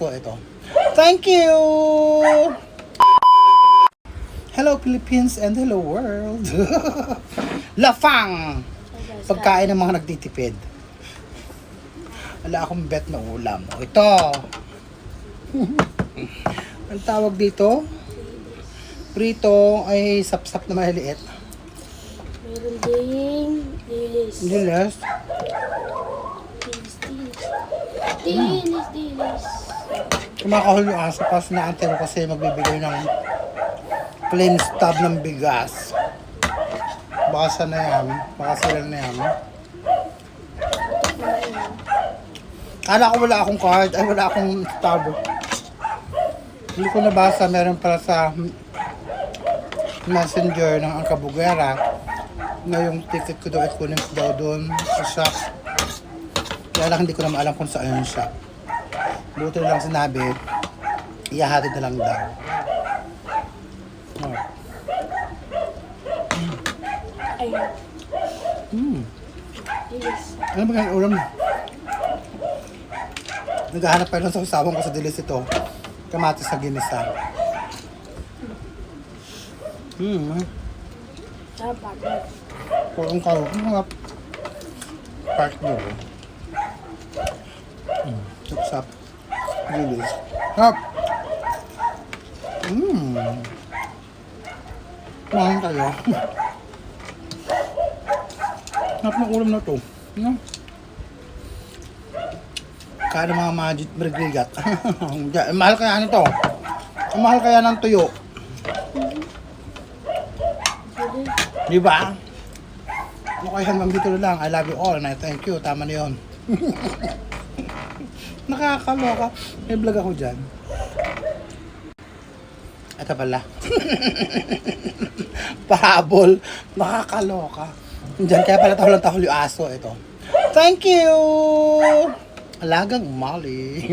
po ito. Thank you! Hello Philippines and hello world! Lafang! Pagkain ng mga nagtitipid. Wala akong bet na ulam. Ito! Ang tawag dito? Prito ay sapsap na maliliit. Meron ding dilis. Dilis. Dilis. Kumakahol yung aso kasi naantay ko kasi magbibigay ng plain stab ng bigas. Baka siya na yan. Baka sila na yan. Kala ko wala akong card. Ay, wala akong stab. Hindi ko nabasa. Meron pala sa messenger ng Angkabugera na yung ticket ko daw ikunin ko daw doon sa shop. Kaya lang hindi ko naman alam kung saan yung shop. Buti lang sinabi, ihahatid na lang daw. Oh. Ayun. Dilis. Ano ba yung ulam? Naghahanap pa lang sa usawang ko sa dilis ito. Kamatis sa ginisa. Dapat. Kung mga partner. Sapsap. Dilis. Hap! Mahal kayo. Hap ng ulam na to. No? Kaya mga magit brigat. Mahal kaya ano to? Ang mahal kaya ng tuyo. Di ba? Ano kaya hanggang dito lang? I love you all and I thank you. Tama na yun. Nakakaloka. May vlog ako dyan. Ito pala. Pahabol. Nakakaloka. Diyan kaya pala tahol yung aso. Ito. Thank you! Alagang Molly.